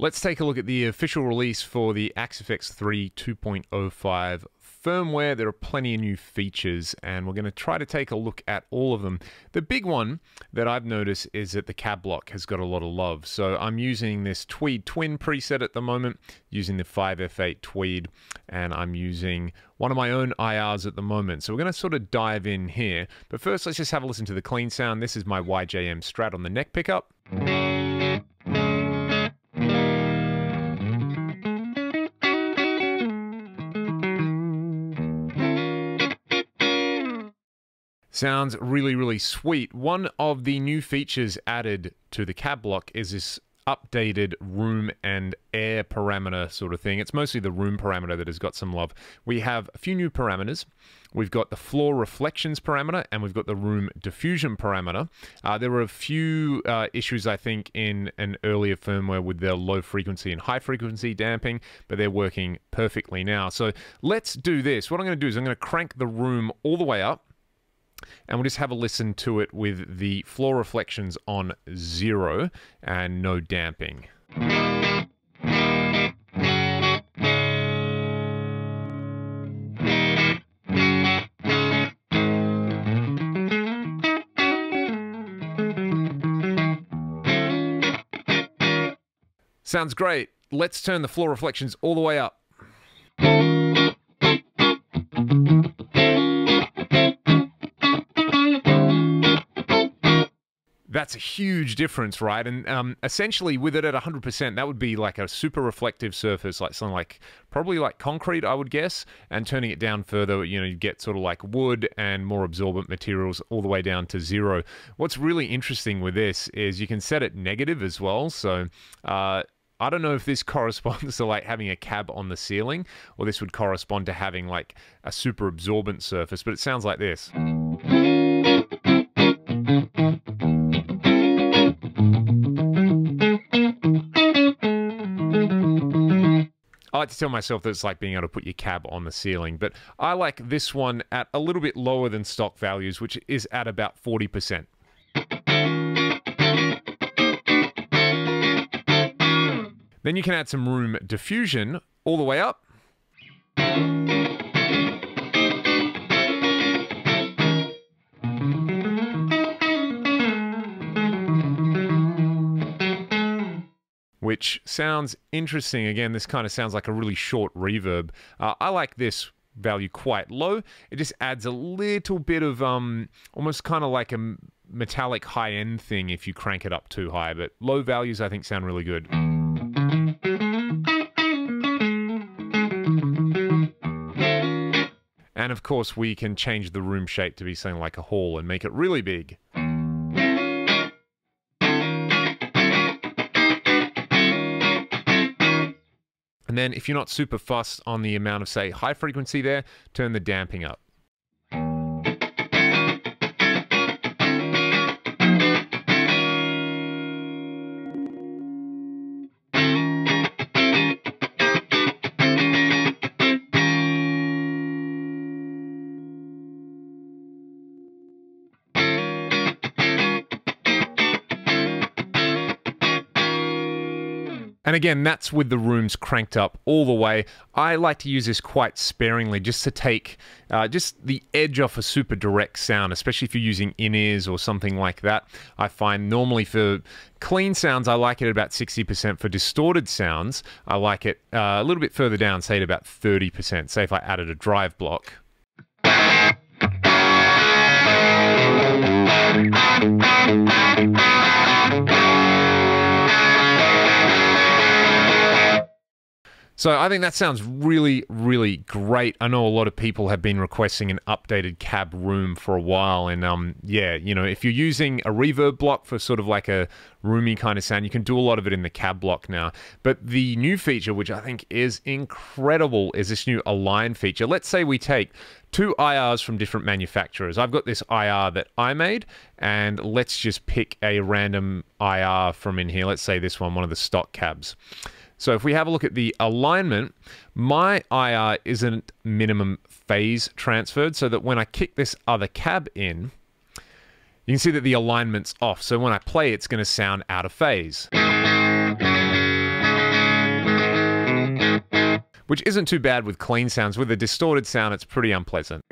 Let's take a look at the official release for the Axe-FX 3 2.05 firmware. There are plenty of new features, and we're going to try to take a look at all of them. The big one that I've noticed is that the cab block has got a lot of love. So I'm using this Tweed Twin preset at the moment, using the 5F8 Tweed, and I'm using one of my own IRs at the moment. So we're going to sort of dive in here. But first, let's just have a listen to the clean sound. This is my YJM Strat on the neck pickup. Sounds really, really sweet. One of the new features added to the cab block is this updated room and air parameter sort of thing. It's mostly the room parameter that has got some love. We have a few new parameters. We've got the floor reflections parameter, and we've got the room diffusion parameter. There were a few issues, I think, in an earlier firmware with the low frequency and high frequency damping, but they're working perfectly now. So let's do this. What I'm going to do is I'm going to crank the room all the way up, and we'll just have a listen to it with the floor reflections on 0 and no damping. Sounds great. Let's turn the floor reflections all the way up. That's a huge difference, right? And essentially with it at 100%, that would be like a super reflective surface, like something like, probably like concrete, I would guess. And turning it down further, you know, you get sort of like wood and more absorbent materials all the way down to 0. What's really interesting with this is you can set it negative as well. So I don't know if this corresponds to like having a cab on the ceiling, or this would correspond to having like a super absorbent surface, but it sounds like this. I like to tell myself that it's like being able to put your cab on the ceiling, but I like this one at a little bit lower than stock values, which is at about 40%. Then you can add some room diffusion all the way up. Which sounds interesting. Again, this kind of sounds like a really short reverb. I like this value quite low. It just adds a little bit of almost kind of like a metallic high-end thing if you crank it up too high, but low values I think sound really good. And of course we can change the room shape to be something like a hall and make it really big. And then if you're not super fussed on the amount of, say, high frequency there, turn the damping up. And again, that's with the rooms cranked up all the way. I like to use this quite sparingly just to take just the edge off a super direct sound, especially if you're using in-ears or something like that. I find normally for clean sounds, I like it at about 60%. For distorted sounds, I like it a little bit further down, say at about 30%. Say if I added a drive block. So I think that sounds really, really great. I know a lot of people have been requesting an updated cab room for a while, and yeah, you know, if you're using a reverb block for sort of like a roomy kind of sound, you can do a lot of it in the cab block now. But the new feature, which I think is incredible, is this new align feature. Let's say we take two IRs from different manufacturers. I've got this IR that I made, and let's just pick a random IR from in here. Let's say this one of the stock cabs. So if we have a look at the alignment, my IR isn't minimum phase transferred, so that when I kick this other cab in, you can see that the alignment's off. So when I play, it's going to sound out of phase. which isn't too bad with clean sounds. With a distorted sound, it's pretty unpleasant.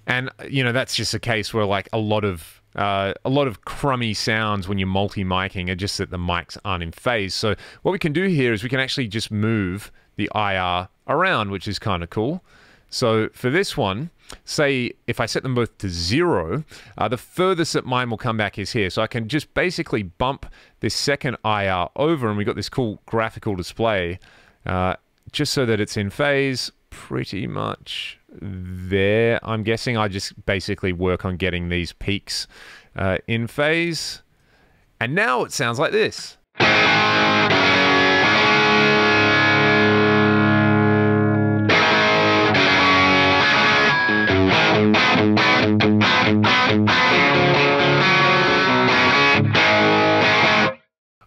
And, you know, that's just a case where, like, a lot of crummy sounds when you're multi-miking are just that the mics aren't in phase. So what we can do here is we can actually just move the IR around, which is kind of cool. So for this one, say if I set them both to 0, the furthest that mine will come back is here. So I can just basically bump this second IR over, and we've got this cool graphical display, just so that it's in phase pretty much there. I'm guessing I just basically work on getting these peaks in phase. And now it sounds like this.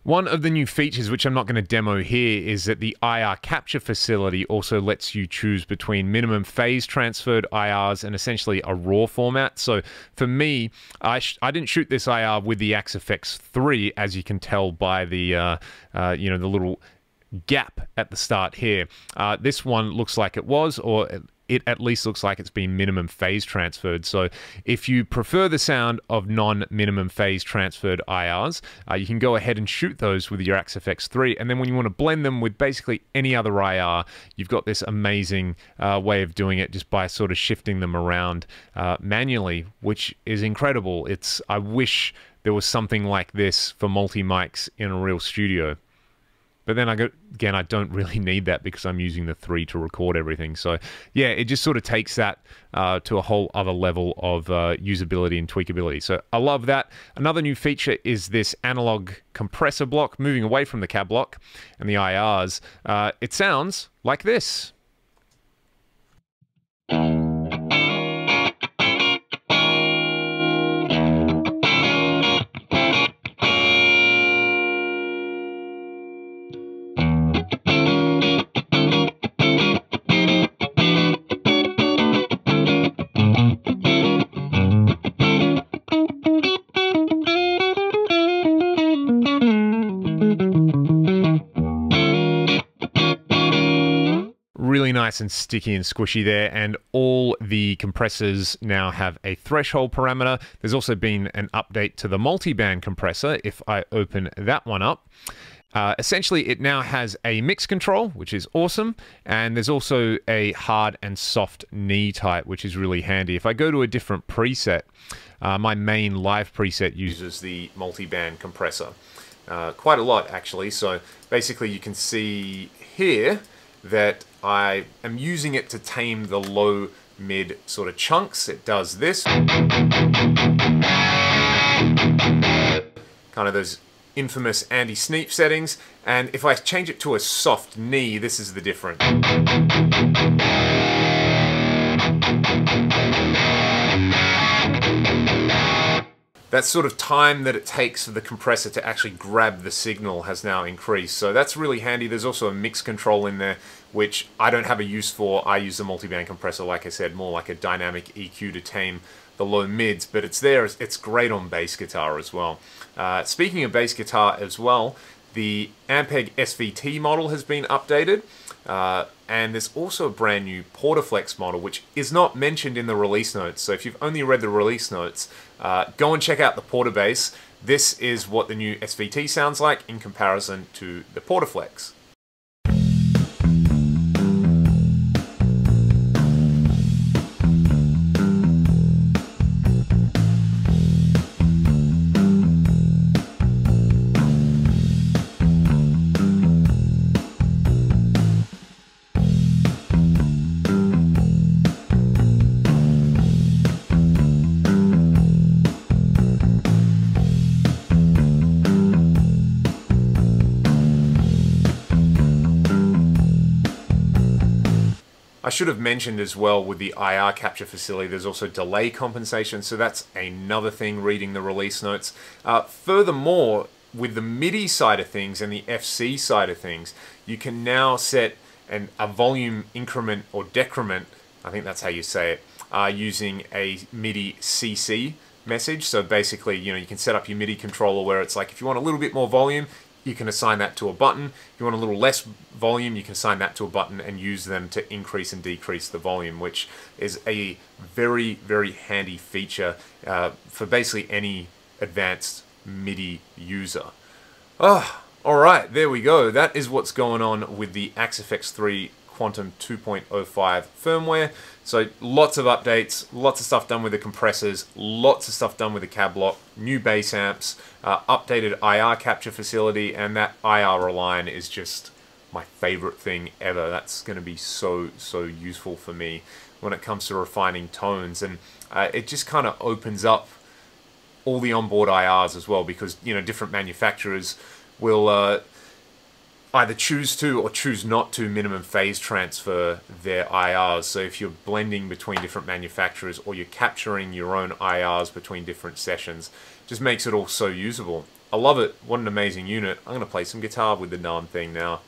One of the new features, which I'm not going to demo here, is that the IR capture facility also lets you choose between minimum phase transferred IRs and essentially a raw format. So for me, I didn't shoot this IR with the Axe-FX 3, as you can tell by the you know, the little gap at the start here. This one looks like it was, or it at least looks like it's been minimum phase transferred. So if you prefer the sound of non-minimum phase transferred IRs, you can go ahead and shoot those with your Axe-FX 3. And then when you want to blend them with basically any other IR, you've got this amazing way of doing it just by sort of shifting them around manually, which is incredible. I wish there was something like this for multi-mics in a real studio. But then again, I don't really need that because I'm using the 3 to record everything. So yeah, it just sort of takes that to a whole other level of usability and tweakability. So I love that. Another new feature is this analog compressor block, moving away from the cab block and the IRs. It sounds like this. Really nice and sticky and squishy there, and all the compressors now have a threshold parameter. There's also been an update to the multi-band compressor. If I open that one up, essentially it now has a mix control, which is awesome, and there's also a hard and soft knee type, which is really handy. If I go to a different preset, my main live preset uses the multi-band compressor quite a lot actually. So basically you can see here that I am using it to tame the low mid sort of chunks. It does this, kind of those infamous anti-sneap settings, and if I change it to a soft knee, this is the difference. That sort of time that it takes for the compressor to actually grab the signal has now increased. So that's really handy. There's also a mix control in there, which I don't have a use for. I use the multi-band compressor, like I said, more like a dynamic EQ to tame the low mids, but it's there. It's great on bass guitar as well. Speaking of bass guitar as well, the Ampeg SVT model has been updated. And there's also a brand new Portaflex model, which is not mentioned in the release notes. So if you've only read the release notes, go and check out the Portabase. This is what the new SVT sounds like in comparison to the Portaflex. I should have mentioned as well, with the IR capture facility, there's also delay compensation, so that's another thing reading the release notes. Furthermore, with the MIDI side of things and the FC side of things, you can now set a volume increment or decrement I think that's how you say it, using a MIDI CC message. So basically, you know, you can set up your MIDI controller where it's like, if you want a little bit more volume, you can assign that to a button. If you want a little less volume, you can assign that to a button and use them to increase and decrease the volume, which is a very, very handy feature for basically any advanced MIDI user. Oh, all right, there we go. That is what's going on with the Axe-FX 3 Quantum 2.05 firmware. So lots of updates, lots of stuff done with the compressors, lots of stuff done with the cab lock, new bass amps, updated IR capture facility, and that IR line is just my favorite thing ever. That's going to be so useful for me when it comes to refining tones, and it just kind of opens up all the onboard IRs as well, because, you know, different manufacturers will either choose to or choose not to minimum phase transfer their IRs. So if you're blending between different manufacturers or you're capturing your own IRs between different sessions, just makes it all so usable. I love it. What an amazing unit. I'm going to play some guitar with the darn thing now.